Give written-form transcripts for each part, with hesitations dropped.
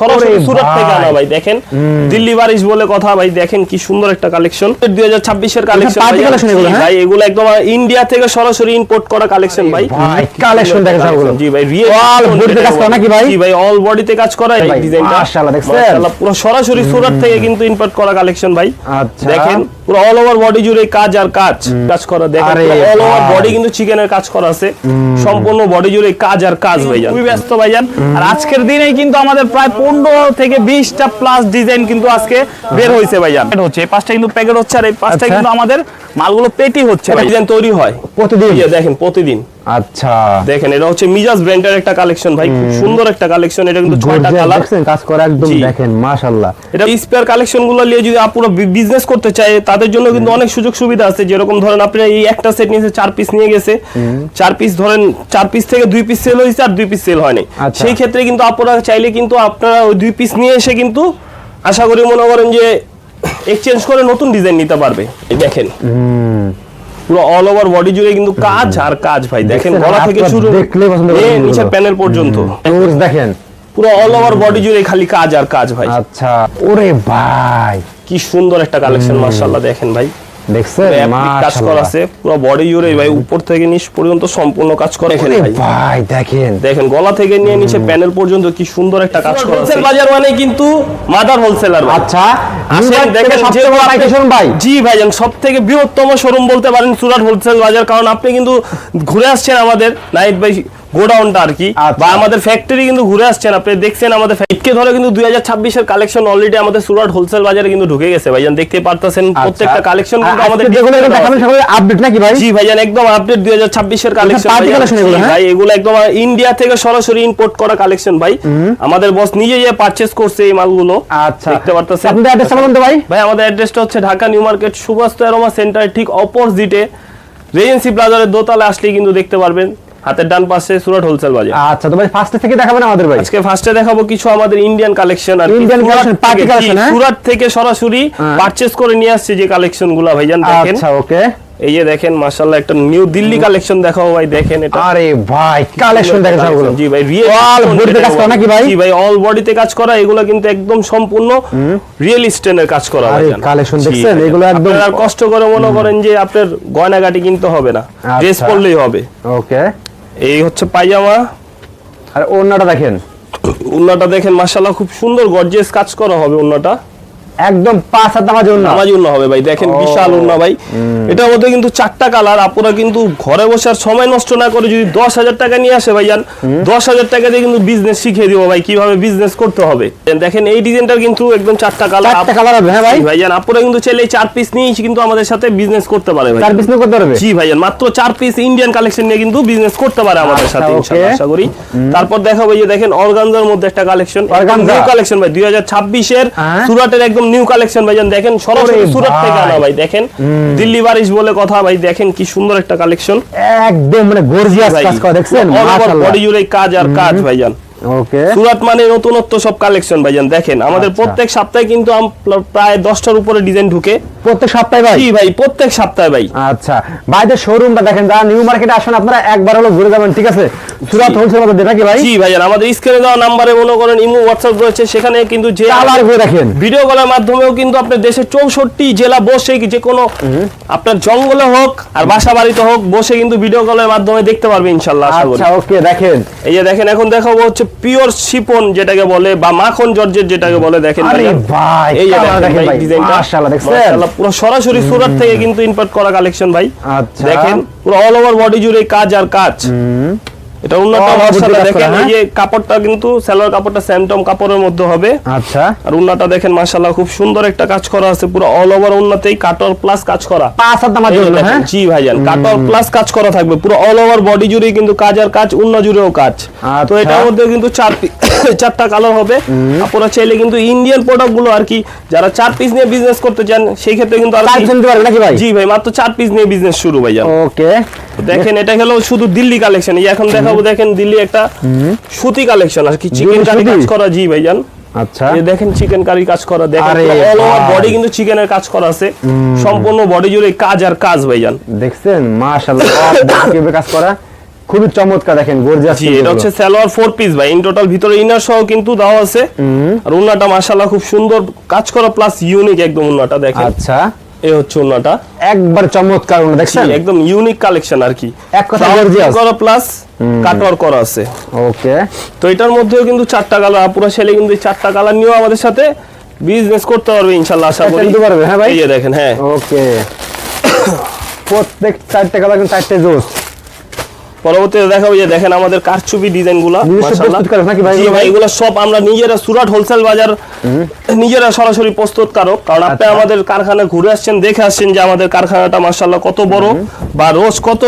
সরাসরি সুরাত থেকে আনা ভাই, দেখেন দিল্লি বারিশ বলে কথা ভাই, দেখেন কি সুন্দর একটা কালেকশন 2026 এর কালেকশন ভাই, এগুলো একদম ইন্ডিয়া থেকে সরাসরি ইম্পোর্ট করা কালেকশন ভাই। কালেকশন দেখেন সবগুলো, জি ভাই, অল বডিতে কাজ করা নাকি ভাই? জি ভাই, অল বডিতে কাজ করা এই ডিজাইনটা মাশাআল্লাহ, দেখছেন মাশাআল্লাহ, পুরো সরাসরি সুরাত থেকে কিন্তু ইম্পোর্ট করা কালেকশন ভাই। আচ্ছা, দেখেন পুরো অল ওভার বডি জুড়ে কাজ আর কাজ করা, দেখেন অল ওভার বডি কিন্তু চিকেনের কাজ করা আছে, সম্পূর্ণ বডি জুড়ে কাজ আর কাজ ভাইজান। খুবই ব্যস্ত ভাইজান, আর আজকের দিনেই কিন্তু আমাদের প্রায় 15 থেকে 20টা প্লাস ডিজাইন কিন্তু আজকে বের হইছে ভাইজান। হচ্ছে এই পাঁচটা কিন্তু প্যাকেট হচ্ছে, আর এই পাঁচটা কিন্তু আমাদের মালগুলো পেটি হচ্ছে, ডিজাইন তৈরি হয় প্রতিদিন, দেখেন প্রতিদিন। আচ্ছা দেখেন এটা হচ্ছে মিজাজ ব্র্যান্ডের একটা কালেকশন ভাই, খুব সুন্দর একটা কালেকশন, এটা কিন্তু 6টা কালার দেখছেন কাজ করা একদম, দেখেন মাশাআল্লাহ। এটা স্পেয়ার কালেকশনগুলো নিয়ে যদি আপুরা বিজনেস করতে চায় তাদের জন্য কিন্তু অনেক সুযোগ সুবিধা আছে। যেরকম ধরেন আপনি এই একটা সেট নিয়েছে 4 পিস নিয়ে গেছে, 4 পিস ধরেন 4 পিস থেকে 2 পিস সেল হয়েছে আর 2 পিস সেল হয়নি, সেই ক্ষেত্রে কিন্তু আপুরা চাইলে কিন্তু আপনারা ওই 2 পিস নিয়ে এসে কিন্তু আশা করি মনে করেন যে এক্সচেঞ্জ করে নতুন ডিজাইন নিতে পারবে। এই দেখেন পুরো অল ওভার বডি জুড়ে কিন্তু কাজ আর কাজ ভাই, দেখেন গলা থেকে শুরু নিচের প্যানেল পর্যন্ত দেখেন পুরো অল ওভার বডি জুড়ে খালি কাজ আর কাজ ভাই। আচ্ছা, ওরে ভাই কি সুন্দর একটা কালেকশন মাশাআল্লাহ, দেখেন ভাই দেখছেন কাজ করা আছে পুরো বডি জুড়ে ভাই, উপর থেকে নিচ পর্যন্ত সম্পূর্ণ কাজ করা। এখানে ভাই দেখেন, দেখেন গলা থেকে নিয়ে নিচে প্যানেল পর্যন্ত কি সুন্দর একটা কাজ করা আছে। বাজার মানে কিন্তু মাদার হোলসেলার। আচ্ছা, আসেন দেখেন সবচেয়ে বড় পাইকারি ভাই। জি ভাইজান, সবথেকে বৃহত্তম শোরুম বলতে পারেন সুরাট হোলসেল বাজার, কারণ আপনি কিন্তু ঘুরে আসছেন আমাদের নাইট ভাই গোডাউনটা আর কি, বা আমাদের ফ্যাক্টরি কিন্তু ঘুরে আসছেন, আপনি দেখছেন আমাদের ফ্যাক্টরি ধরে কিন্তু 2026 এর কালেকশন অলরেডি আমাদের সুরাট হোলসেল বাজারে কিন্তু ঢুকে গেছে ভাইজান, দেখতে পারতেছেন প্রত্যেকটা কালেকশন কিন্তু আমাদের যেগুলো দেখাবেন সব আপডেট নাকি ভাই? জি ভাইজান, একদম আপডেট 2026 এর কালেকশন ভাই, এগুলো একদম ইন্ডিয়া থেকে সরাসরি ইম্পোর্ট করা কালেকশন ভাই, আমাদের বস নিজে যে পারচেজ করছে এই মালগুলো। আচ্ছা, দেখতে পারতেছেন। আপনাদের অ্যাড্রেসটা বলুন তো ভাই। ভাই আমাদের অ্যাড্রেসটা হচ্ছে Dhaka new market Subhash aroma centre ঠিক অপোজিটে রেজেন্সি প্লাজারের দোতলা আসলেই কিন্তু দেখতে পারবেন, হাতের ডান পাশে সুরাট হোলসেল বাজার। আচ্ছা, তো ভাই ফার্স্টে থেকে দেখাবেন আমাদের ভাই? আজকে ফার্স্টে দেখাবো কিছু আমাদের ইন্ডিয়ান কালেকশন, আর Indian collection party collection, Surat থেকে সরাসরি পারচেজ করে নিয়ে আসছে যে কালেকশনগুলো ভাইজান, দেখেন। আচ্ছা, ওকে, এই যে দেখেন মাশাআল্লাহ একটা নিউ দিল্লি কালেকশন দেখাও ভাই, দেখেন এটা। আরে ভাই কালেকশন দেখেন সবগুলো, জি ভাই, অল বডিতে কাজ করা নাকি ভাই? জি ভাই, অল বডিতে কাজ করা, এগুলো কিন্তু একদম সম্পূর্ণ রিয়েল স্টোনের কাজ করা ভাই। আরে কালেকশন দেখছেন, এগুলো একদম আর কষ্ট করে মনে করেন যে আপনার গয়নাগাটি কিনতে হবে না, ড্রেস পরলেই হবে। ওকে, এই হচ্ছে পায়জামা, আর ওন্নাটা দেখেন, ওন্নাটা দেখেন মাশাআল্লাহ খুব সুন্দর গর্জিয়াস কাজ করা হবে, ওন্নাটা একদম 5 হাত নামাজ ওন্না হবে ভাই, দেখেন বিশাল ওন্না ভাই। এটার মধ্যে কিন্তু 4টা কালার, আপনারা কিন্তু ঘরে বসে আর সময় নষ্ট না করে যদি 10,000 টাকা নিয়ে আসে ভাইজান, 10,000 টাকা দিয়ে কিন্তু বিজনেস শিখিয়ে দিব ভাই, কিভাবে বিজনেস করতে হবে। দেখেন এই ডিজাইনটার কিন্তু একদম 4টা কালার হবে। হ্যাঁ ভাই, ভাইজান আপনারা কিন্তু চাইলে 4 পিস নিয়ে কিন্তু আমাদের সাথে বিজনেস করতে পারে ভাই, 4 পিস নিয়ে করতে পারবে। জি ভাইজান, মাত্র 4 পিস ইন্ডিয়ান কালেকশন নিয়ে কিন্তু বিজনেস করতে পারে আমাদের সাথে ইনশাআল্লাহ, আশা করি। তারপর দেখাবো এই যে দেখেন অর্গানজার মধ্যে একটা কালেকশন, নিউ কালেকশন ভাই, 2026 এর সুরাটের একদম নিউ কালেকশন ভাইজান, দেখেন সরাসরি সুরাত থেকে আনা ভাই, দেখেন দিল্লি বারিশ বলে কথা ভাই, দেখেন কি সুন্দর একটা কালেকশন, একদম মানে গর্জিয়াস কাজ করা, দেখছেন মাশাআল্লাহ, বডি জুড়ে কাজ আর কাজ ভাইজান। ওকে, সুরাত মানে নতুনত্ব সব কালেকশন ভাইজান, দেখেন আমাদের প্রত্যেক সপ্তাহে কিন্তু প্রায় 10টার উপরে ডিজাইন ঢুকে প্রত্যেক সপ্তাহে ভাই। জি ভাই, প্রত্যেক সপ্তাহে ভাই। আচ্ছা, ভাইদের শোরুমটা দেখেন, যারা নিউ মার্কেটে আসেন আপনারা একবার হলো ঘুরে যাবেন, ঠিক আছে? সুরাত হোলসেল বাজার নাকি ভাই? জি ভাইজান, আমাদের স্ক্রিনে দেওয়া নম্বরে মনে করেন ইমো হোয়াটসঅ্যাপ রয়েছে, সেখানে কিন্তু যে কালার ঘুরে দেখেন, ভিডিও কলের মাধ্যমেও কিন্তু আপনার দেশের 64 জেলা বসে যে কোনো আপনার জঙ্গলে হোক আর বাসা বাড়িতে হোক বসে কিন্তু ভিডিও কলের মাধ্যমে দেখতে পারবে ইনশাআল্লাহ, আশা করি। আচ্ছা, ওকে, দেখেন এই যে দেখেন এখন দেখাবো হচ্ছে পিওর শিফন যেটাকে বলে, বা মাখন জর্জেট যেটাকে বলে, দেখেন আরে ভাই এই যে দেখেন ভাই ডিজাইনটা মাশাআল্লাহ, দেখছেন মাশাআল্লাহ পুরো সরাসরি সুরাত থেকে কিন্তু ইম্পোর্ট করা কালেকশন ভাই। আচ্ছা, দেখেন পুরো অল ওভার বডি জুড়ে কাজ আর কাজ। এটা উন্নত মাশাআল্লাহ, দেখেন এই যে কাপড়টা কিন্তু সালোয়ার কাপড়টা স্যান্টম কাপড়ের মধ্যে হবে। আচ্ছা, আর উন্নাটা দেখেন মাশাআল্লাহ খুব সুন্দর একটা কাজ করা আছে, পুরো অল ওভার উন্নতেই কাটর প্লাস কাজ করা, 5 হাত নামাজ ওন্না। হ্যাঁ জি ভাইজান, কাটর প্লাস কাজ করা থাকবে, পুরো অল ওভার বডি জুড়ে কিন্তু কাজ আর কাজ, উন্না জুড়েও কাজ। তো এটার মধ্যে কিন্তু 4টা কালার হবে, আপনারা চাইলে কিন্তু ইন্ডিয়ান প্রোডাক্ট গুলো আর কি যারা 4 পিস নিয়ে বিজনেস করতে চান সেই ক্ষেত্রে কিন্তু আর কিনতে পারবে নাকি ভাই? জি ভাই, মাত্র 4 পিস নিয়ে বিজনেস শুরু ভাইজান। ওকে, দেখেন এটা হলো শুধু দিল্লি কালেকশন, এই এখন দেখাবো দেখেন দিল্লি একটা সুতি কালেকশন আর কি, চিকেন কারি কাজ করা। জি ভাইজান, আচ্ছা, এই দেখেন চিকেন কারি কাজ করা, দেখেন অল ওভার বডি কিন্তু চিকেনের কাজ করা আছে, সম্পূর্ণ বডি জুড়ে কাজ আর কাজ ভাইজান, দেখছেন মাশাআল্লাহ, কিভাবে কাজ করা। খুবই চমৎকার দেখেন গর্জিয়াস। জি, এটা হচ্ছে সালোয়ার 4 পিস ভাই, ইন টোটাল ভিতরে ইনার সহ কিন্তু দেওয়া আছে। আর ওন্নাটা মাশাআল্লাহ খুব সুন্দর কাজ করা প্লাস ইউনিক একদম ওন্নাটা দেখেন। আচ্ছা, এই হচ্ছে ওন্নাটা একবার চমৎকার ওন্না দেখছেন, একদম ইউনিক কালেকশন আর কি, এক কথা গর্জিয়াস করা প্লাস কাটওয়ার করা আছে। ওকে, তো এটার মধ্যেও কিন্তু 4টা কালার, পুরো ছেলে কিন্তু 4টা কালার নিয়েও আমাদের সাথে বিজনেস করতে পারবে ইনশাআল্লাহ, আশা করি দিতে পারবে। হ্যাঁ ভাই, এই যে দেখেন। হ্যাঁ, ওকে, প্রত্যেক 4টা কালার কিন্তু 4টে জোস। পরবর্তীতে দেখাবো যে দেখেন আমাদের কারচুপি ডিজাইনগুলো মাশাআল্লাহ। নাকি ভাই? জি ভাই, এগুলো সব আমরা নিজেরা সুরাট হোলসেল বাজার নিজেরা সরাসরি প্রস্তুতকারক। কারণ আপনি আমাদের কারখানা ঘুরে আসছেন, দেখে আসছেন যে আমাদের কারখানাটা মাশাআল্লাহ কত বড়, বা রোজ কত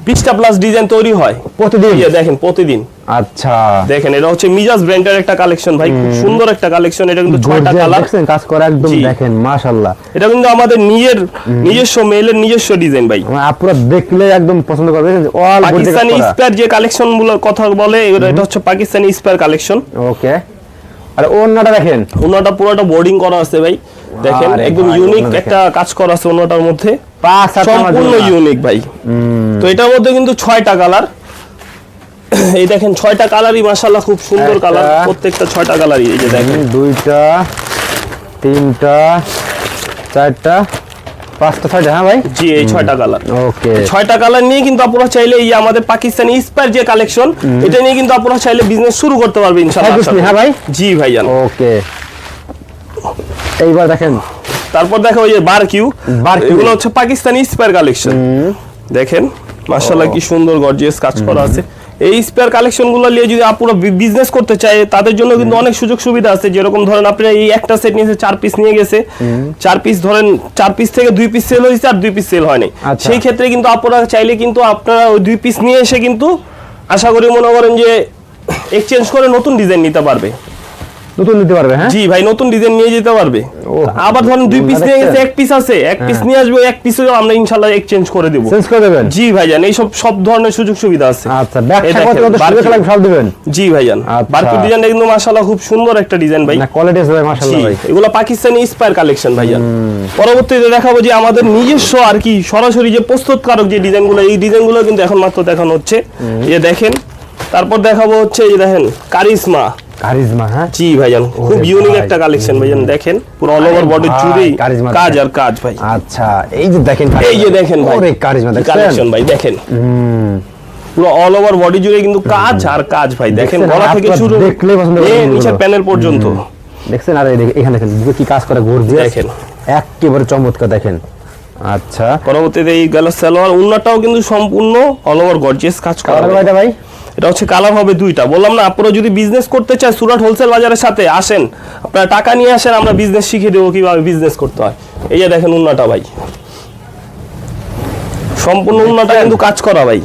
20টা প্লাস ডিজাইন তৈরি হয় প্রতিদিন। এই যে দেখেন প্রতিদিন। আচ্ছা, দেখেন এটা হচ্ছে মিজাজ ব্র্যান্ডের একটা কালেকশন ভাই, খুব সুন্দর একটা কালেকশন। এটা কিন্তু 6টা কালার দেখছেন কাজ করা একদম জি। দেখেন মাশাআল্লাহ, এটা কিন্তু আমাদের নিজস্ব মেলের নিজস্ব ডিজাইন ভাই। আপনারা দেখলে একদম পছন্দ করবেন। অল পাকিস্তানি স্পেয়ার যে কালেকশন গুলো কথা বলে, এটা হচ্ছে পাকিস্তানি স্পেয়ার কালেকশন। ওকে, আর ওন্নাটা দেখেন, ওন্নাটা পুরোটা বোর্ডিং করা আছে ভাই, দেখেন আরে একদম ভাই, ইউনিক ওন্না একটা কাজ করা আছে ওন্নাটার মধ্যে, সম্পূর্ণ সম্পূর্ণ ইউনিক ভাই। তো এটার মধ্যে কিন্তু 6টা কালার, এই দেখেন 6টা কালারই মাশাআল্লাহ খুব সুন্দর একটা, কালার, প্রত্যেকটা 6টা কালারই। এই যে দেখেন 2টা 3টা 4টা 5টা 6টা। হ্যাঁ ভাই, জি, এই 6টা কালার। ওকে, 6টা কালার নিয়ে কিন্তু আপনারা চাইলে এই আমাদের পাকিস্তানি স্পার যে কালেকশন, এটা নিয়ে কিন্তু আপনারা চাইলে বিজনেস শুরু করতে পারবে ইনশাআল্লাহ। হ্যাঁ ভাই, জি ভাইজান। ওকে, এইবার দেখেন তারপর দেখো ওই যে বারকিউ, এগুলো হচ্ছে পাকিস্তানি স্পার কালেকশন। দেখেন মাশাআল্লাহ কি সুন্দর গর্জিয়াস কাজ করা আছে। এই স্পেয়ার কালেকশন গুলো নিয়ে যদি আপনারা বিজনেস করতে চায় তাদের জন্য কিন্তু অনেক সুযোগ সুবিধা আছে। যেরকম ধরেন আপনি এই একটা সেট নিয়েছে 4 পিস নিয়ে গেছে, 4 পিস ধরেন 4 পিস থেকে 2 পিস সেল হয়েছে আর 2 পিস সেল হয়নি, সেই ক্ষেত্রে কিন্তু আপনারা চাইলে কিন্তু আপনারা ওই 2 পিস নিয়ে এসে কিন্তু আশা করি মনে করেন যে এক্সচেঞ্জ করে নতুন ডিজাইন নিতে পারবে, নতুন নিতে পারবে। হ্যাঁ, জি ভাই, নতুন ডিজাইন নিয়ে যেতে পারবে। আবার ধরেন 2 পিস নিয়ে গেছে, 1 পিস আছে, 1 পিস নিয়ে আসবে, 1 পিসও আমরা ইনশাআল্লাহ এক্সচেঞ্জ করে দেব, চেঞ্জ করে দেবেন। জি ভাইজান, এই সব ধরনের সুযোগ সুবিধা আছে। আচ্ছা, ব্যবসা করতে কত সুযোগ লাগবে সব দিবেন। জি ভাইজান, বারকু ডিজাইনটা কিন্তু মাশাআল্লাহ খুব সুন্দর একটা ডিজাইন ভাই, না কোয়ালিটি আছে ভাই মাশাআল্লাহ ভাই। এগুলো পাকিস্তানি স্পায়ার কালেকশন ভাইজান। পরবর্তীতে দেখাবো যে আমাদের নিজস্ব আর কি সরাসরি যে প্রস্তুতকারক যে ডিজাইনগুলো, এই ডিজাইনগুলো কিন্তু এখন মাত্র দেখানো হচ্ছে, এই দেখেন। তারপর দেখাবো হচ্ছে এই দেখেন কারিজমা। হ্যাঁ, জি ভাইজান, খুব ইউনিক একটা কালেকশন ভাইজান, দেখেন পুরো অল ওভার বডি জুড়ে কাজ আর কাজ ভাই। আচ্ছা, এই যে দেখেন ভাই, ওরে কারিজমা কালেকশন ভাই দেখেন, পুরো অল ওভার বডি জুড়ে কিন্তু কাজ আর কাজ ভাই, দেখেন গলা থেকে শুরু দেখলে পছন্দ হবে, নিচে প্যানেল পর্যন্ত দেখছেন। আর এখানে দেখেন কি কাজ করে গর্জিয়াস, দেখেন একেবারে চমৎকার দেখেন। আচ্ছা, পরবর্তীতে এই গেল সালোয়ার, উন্নাটাও কিন্তু সম্পূর্ণ অল ওভার গর্জিয়াস কাজ করা ভাই। এটা হচ্ছে কালার হবে 2টা। বললাম না, আপনারা যদি বিজনেস করতে চায় সুরাট হোলসেল বাজারের সাথে আসেন, আপনারা টাকা নিয়ে আসেন, আমরা বিজনেস শিখিয়ে দেবো কিভাবে বিজনেস করতে হয়। এই যে দেখেন উন্নাটা ভাই, সম্পূর্ণ উন্নাটা কিন্তু কাজ করা ভাই,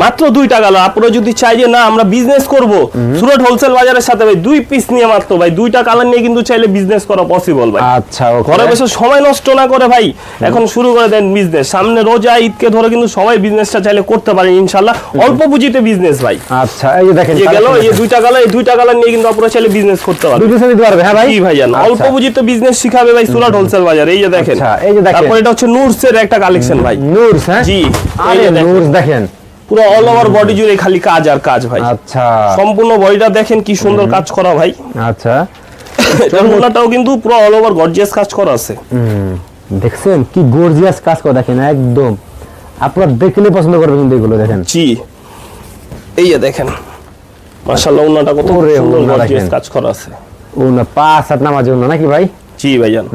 মাত্র 2টা কালার। আপনারা যদি চাই যে না আমরা বিজনেস করব সুরাট হোলসেল বাজারের সাথে ভাই, 2 পিস নিয়ে মাত্র ভাই 2টা কালার নিয়ে কিন্তু চাইলে বিজনেস করা পসিবল ভাই। আচ্ছা, ঘরে বসে সময় নষ্ট না করে ভাই এখন শুরু করে দেন বিজনেস। সামনে রোজা ঈদকে ধরে কিন্তু সবাই বিজনেসটা চাইলে করতে পারে ইনশাআল্লাহ, অল্প পুঁজিতে বিজনেস ভাই। আচ্ছা, এই যে দেখেন গেল এই 2টা কালার, এই 2টা কালার নিয়ে কিন্তু আপনারা চাইলে বিজনেস করতে পারবেন, দুটো নিতে পারবে। হ্যাঁ ভাই, জি ভাইজান, অল্প পুঁজিতে বিজনেস শিখাবে ভাই সুরাট হোলসেল বাজার। এই যে দেখেন, এই যে দেখেন, তারপর এটা হচ্ছে নূরসের একটা কালেকশন ভাই, নূরস। হ্যাঁ, জি, আরে নূরস দেখেন, পুরো অল ওভার বডি জুড়ে খালি কাজ আর কাজ ভাই। আচ্ছা, সম্পূর্ণ বডিটা দেখেন কি সুন্দর কাজ করা ভাই। আচ্ছা, এটার মুন্নাটাও কিন্তু পুরো অল ওভার গর্জিয়াস কাজ করা আছে। দেখছেন কি গর্জিয়াস কাজ করা, দেখেন একদম আপনারা দেখলে পছন্দ করবেন কিন্তু এগুলো দেখেন। জি, এই যে দেখেন মাশাআল্লাহ উন্নাটা কত সুন্দর গর্জিয়াস কাজ করা আছে। উন্না 5 7 নামার জন্য নাকি ভাই? জি ভাইজান,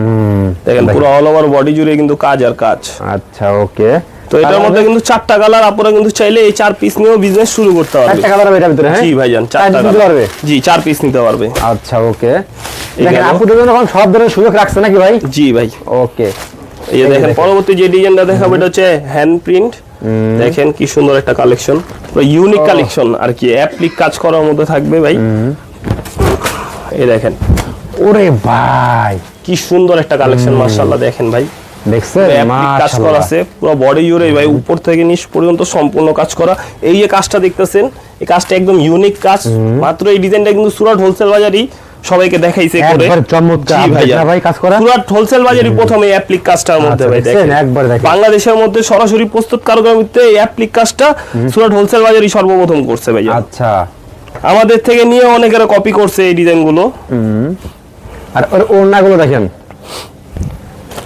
দেখেন পুরো অল ওভার বডি জুড়ে কিন্তু কাজ আর কাজ। আচ্ছা, ওকে। তো এটার মধ্যে কিন্তু 4টা কালার, আপনারা কিন্তু চাইলে এই 4 পিস নিয়েও বিজনেস শুরু করতে পারবেন। 4টা কালার এর ভিতরে? হ্যাঁ, জি ভাইজান, 4টা নিতে পারবে। জি, 4 পিস নিতে পারবে। আচ্ছা, ওকে। দেখেন আপুদের জন্য এখন সব ধরনের সুযোগ রাখছে নাকি ভাই? জি ভাই, ওকে। এই যে দেখেন পরবর্তী যে ডিজাইনটা দেখাবো এটা হচ্ছে হ্যান্ড প্রিন্ট। দেখেন কি সুন্দর একটা কালেকশন, পুরো ইউনিক কালেকশন আর কি, অ্যাপ্লিক কাজ করার মধ্যে থাকবে ভাই। এই দেখেন, ওরে ভাই কি সুন্দর একটা কালেকশন মাশাআল্লাহ, দেখেন ভাই দেখছেন কাজ করা আছে পুরো বডি জুড়ে ভাই, উপর থেকে নিচ পর্যন্ত সম্পূর্ণ কাজ করা। এই যে কাজটা দেখতেছেন, এই কাজটা একদম ইউনিক কাজ, মাত্র এই ডিজাইনটা কিন্তু সুরাট হোলসেল বাজারই সবাইকে দেখাইছে করে একবার চমৎকার জি ভাইজান। ভাই কাজ করা সুরাট হোলসেল বাজারে প্রথম এই অ্যাপ্লিক কাজটার মধ্যে আচ্ছা, ভাই দেখছেন? দেখেন একবার দেখেন। বাংলাদেশের মধ্যে সরাসরি প্রস্তুতকারকের মধ্যে এই অ্যাপ্লিক কাজটা সুরাট হোলসেল বাজারই সর্বপ্রথম করছে ভাইয়া। আচ্ছা আমাদের থেকে নিয়ে অনেকেরা কপি করছে এই ডিজাইনগুলো। আর ওর ওড়নাগুলো দেখেন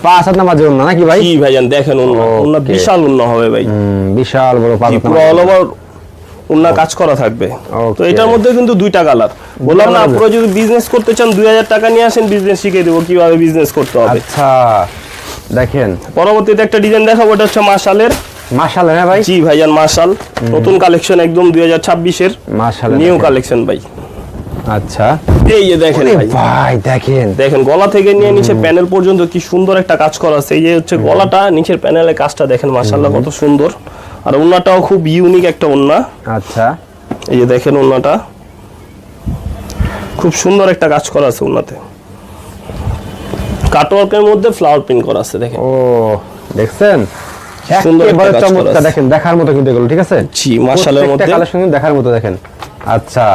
5 হাত নামাজের ওড়না নাকি ভাই? কি ভাইজান দেখেন ওন্না ওন্না Okay. বিশাল ওন্না হবে ভাই। বিশাল বড় 5 হাত পুরো অল ওভার ওন্না কাজ করা থাকবে। তো Okay. এটার মধ্যে কিন্তু দুইটা কালার বললাম না, colour আপনারা যদি বিজনেস করতে চান 2000 টাকা নিয়ে আসেন, বিজনেস শিখিয়ে দেবো কিভাবে বিজনেস করতে হবে। আচ্ছা দেখেন পরবর্তীতে একটা ডিজাইন দেখাবো, এটা হচ্ছে মাশালের। মাশাআল্লাহ হ্যাঁ ভাই, জি ভাইজান মাশাল, নতুন কালেকশন একদম 2026 এর মাশাআল্লাহ নিউ দেখেন। কালেকশন ভাই। আচ্ছা এই যে দেখেন ওরে ভাই, ভাই দেখেন দেখেন গলা থেকে নিয়ে নিচে প্যানেল পর্যন্ত কি সুন্দর একটা কাজ করা আছে। এই যে হচ্ছে গলাটা, নিচের প্যানেলের কাজটা দেখেন মাশাআল্লাহ কত সুন্দর। আর ওন্নাটাও খুব ইউনিক একটা ওন্না। আচ্ছা এই যে দেখেন ওন্নাটা খুব সুন্দর একটা কাজ করা আছে ওন্নাতে, কাটওয়ার্কের মধ্যে ফ্লাওয়ার প্রিন্ট করা আছে দেখেন। ও দেখছেন সুন্দর একটা একেবারে কাজ করা চমৎকার আছে। দেখেন, দেখার মতো কিন্তু এগুলো ঠিক আছে। জি মাশালের মধ্যে। কালেকশন কিন্তু দেখার মতো দেখেন। আচ্ছা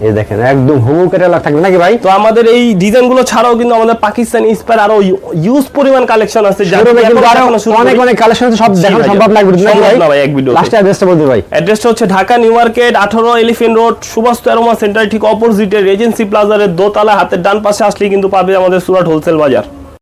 এই দেখেন একদম হুবহু কেটে থাকবে নাকি ভাই? তো আমাদের এই ডিজাইনগুলো ছাড়াও কিন্তু আমাদের পাকিস্তানি ইন্সপায়ার আরো ইউজ পরিমাণ কালেকশন আছে, যা শোরুমে কিন্তু আরো দেখানো শুরু অনেক করি। অনেক কালেকশন আছে, সব জি দেখানো ভাইয়া, সম্ভব না নাকি সম্ভব না ভাই? ভাই এক ভিডিওতে। লাস্টে অ্যাড্রেসটা বলতে ভাই। অ্যাড্রেসটা হচ্ছে Dhaka new market 18 elephant road Subhash aroma centre ঠিক অপোজিটে রেজেন্সি প্লাজারের দোতলা, হাতের ডান পাশে আসলেই কিন্তু পাবে আমাদের সুরাট হোলসেল বাজার।